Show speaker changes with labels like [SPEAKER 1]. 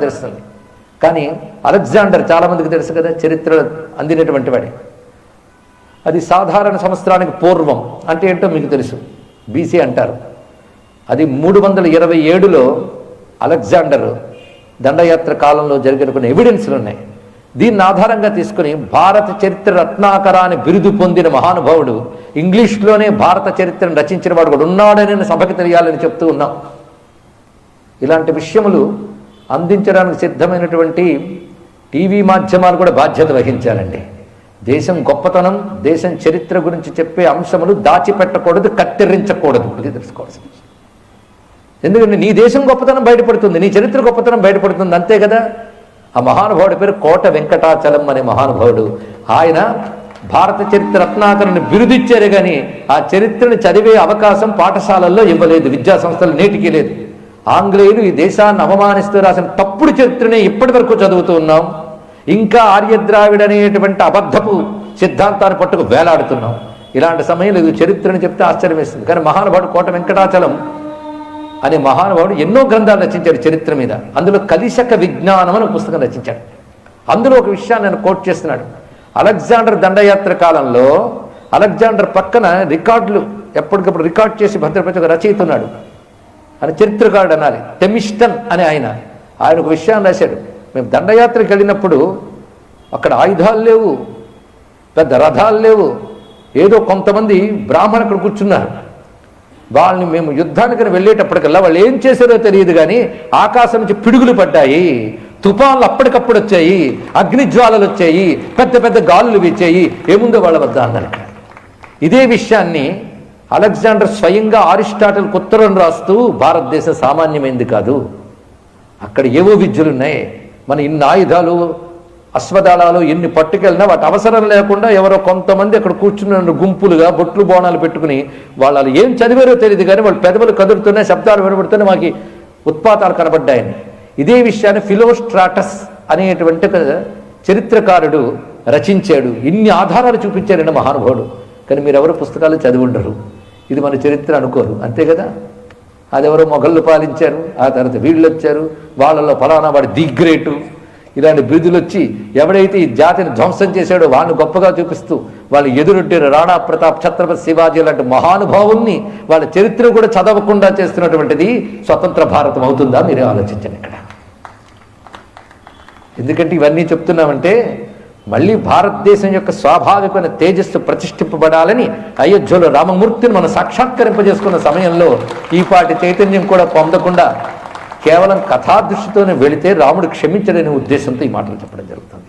[SPEAKER 1] తెలుస్తుంది. కానీ అలెగ్జాండర్ చాలామందికి తెలుసు కదా, చరిత్ర అందినటువంటి వాడే. అది సాధారణ సంవత్సరానికి పూర్వం అంటే ఏంటో మీకు తెలుసు, బీసీ అంటారు. అది 327లో అలెగ్జాండర్ దండయాత్ర కాలంలో జరిగిన కొన్ని ఎవిడెన్స్లు ఉన్నాయి. దీన్ని ఆధారంగా తీసుకుని భారత చరిత్ర రత్నాకర అని బిరుదు పొందిన మహానుభావుడు, ఇంగ్లీష్లోనే భారత చరిత్రను రచించిన వాడు కూడా ఉన్నాడని సభకి తెలియాలని చెప్తూ ఉన్నాం. ఇలాంటి విషయములు అందించడానికి సిద్ధమైనటువంటి టీవీ మాధ్యమాలు కూడా బాధ్యత వహించాలండి. దేశం గొప్పతనం, దేశం చరిత్ర గురించి చెప్పే అంశములు దాచిపెట్టకూడదు, కత్తిరించకూడదు. ఇది తెలుసుకోవాల్సింది. ఎందుకంటే నీ దేశం గొప్పతనం బయటపడుతుంది, నీ చరిత్ర గొప్పతనం బయటపడుతుంది, అంతే కదా. ఆ మహానుభావుడి పేరు కోట వెంకటాచలం అనే మహానుభావుడు. ఆయన భారత చరిత్ర రత్నాకరని బిరుదిచ్చారు, కానీ ఆ చరిత్రను చదివే అవకాశం పాఠశాలల్లో ఇవ్వలేదు, విద్యా సంస్థలు నేటికి లేదు. ఆంగ్లేయులు ఈ దేశాన్ని అవమానిస్తూ రాసిన తప్పుడు చరిత్రనే ఇప్పటి వరకు చదువుతూ ఉన్నాం. ఇంకా ఆర్యద్రావిడ అనేటువంటి అబద్ధపు సిద్ధాంతాన్ని పట్టుకు వేలాడుతున్నాం. ఇలాంటి సమయంలో ఇది చరిత్రని చెప్తే ఆశ్చర్యం వేస్తుంది. కానీ మహానుభావుడు కోట వెంకటాచలం అనే మహానుభావుడు ఎన్నో గ్రంథాలు రచించాడు చరిత్ర మీద. అందులో కలిశక విజ్ఞానం అని పుస్తకం రచించాడు. అందులో ఒక విషయాన్ని నేను కోట్ చేస్తున్నాడు. అలెగ్జాండర్ దండయాత్ర కాలంలో అలెగ్జాండర్ పక్కన రికార్డులు ఎప్పటికప్పుడు రికార్డ్ చేసి భద్రపరిచి ఒక రచయిత ఉన్నాడు. ఆయన చరిత్రకారుడు అనాలి, టెమిస్టన్ అని ఆయన ఒక విషయాన్ని రాశాడు. మేము దండయాత్రకు వెళ్ళినప్పుడు అక్కడ ఆయుధాలు లేవు, పెద్ద రథాలు లేవు, ఏదో కొంతమంది బ్రాహ్మణులు అక్కడ కూర్చున్నారు. వాళ్ళని మేము యుద్ధానికి వెళ్ళేటప్పటికల్లా వాళ్ళు ఏం చేశారో తెలియదు, కానీ ఆకాశం నుంచి పిడుగులు పడ్డాయి, తుఫాన్లు అప్పటికప్పుడు వచ్చాయి, అగ్నిజ్వాలలు వచ్చాయి, పెద్ద పెద్ద గాలులు వీచాయి, ఏముందో వాళ్ళ వద్ద అన్నారు. ఇదే విషయాన్ని అలెగ్జాండర్ స్వయంగా అరిస్టాటిల్కి ఉత్తరం రాస్తూ భారతదేశం సామాన్యమైంది కాదు, అక్కడ ఏవో విద్యలున్నాయి, మన ఇన్ని ఆయుధాలు అశ్వదళాలు ఎన్ని పట్టుకెళ్ళినా వాటి అవసరం లేకుండా ఎవరో కొంతమంది అక్కడ కూర్చున్న గుంపులుగా బొట్లు బోనాలు పెట్టుకుని వాళ్ళు ఏం చదివారో తెలియదు, కానీ వాళ్ళు పెదవులు కదులుతున్నాయి, శబ్దాలు వినబడుతున్నాయి, మాకు ఉత్పాతాలు కనబడ్డాయని. ఇదే విషయాన్ని ఫిలోస్ట్రాటస్ అనేటువంటి చరిత్రకారుడు రచించాడు. ఇన్ని ఆధారాలు చూపించారండి మహానుభావుడు. కానీ మీరెవరు పుస్తకాలు చదివి ఉండరు, ఇది మన చరిత్ర అనుకోరు, అంతే కదా. అదెవరో మొఘళ్ళు పాలించారు, ఆ తర్వాత వీళ్ళు వచ్చారు, వాళ్ళలో ఫలానా వాడి ది గ్రేటు ఇలాంటి బిరుదులు వచ్చి ఎవడైతే ఈ జాతిని ధ్వంసం చేశాడో వాళ్ళని గొప్పగా చూపిస్తూ వాళ్ళు ఎదురొట్టిన రాణా ప్రతాప్, ఛత్రపతి శివాజీ లాంటి మహానుభావుల్ని వాళ్ళ చరిత్ర కూడా చదవకుండా చేస్తున్నటువంటిది స్వతంత్ర భారతం అవుతుందా? మీరే ఆలోచించండి ఇక్కడ. ఎందుకంటే ఇవన్నీ చెప్తున్నామంటే మళ్ళీ భారతదేశం యొక్క స్వాభావికమైన తేజస్సు ప్రతిష్ఠింపబడాలని అయోధ్యలో రామమూర్తిని మనం సాక్షాత్కరింపజేసుకున్న సమయంలో ఈపాటి చైతన్యం కూడా పొందకుండా కేవలం కథాదృష్టితోనే వెళితే రాముడు క్షమించడనే ఉద్దేశంతో ఈ మాటలు చెప్పడం జరుగుతుంది.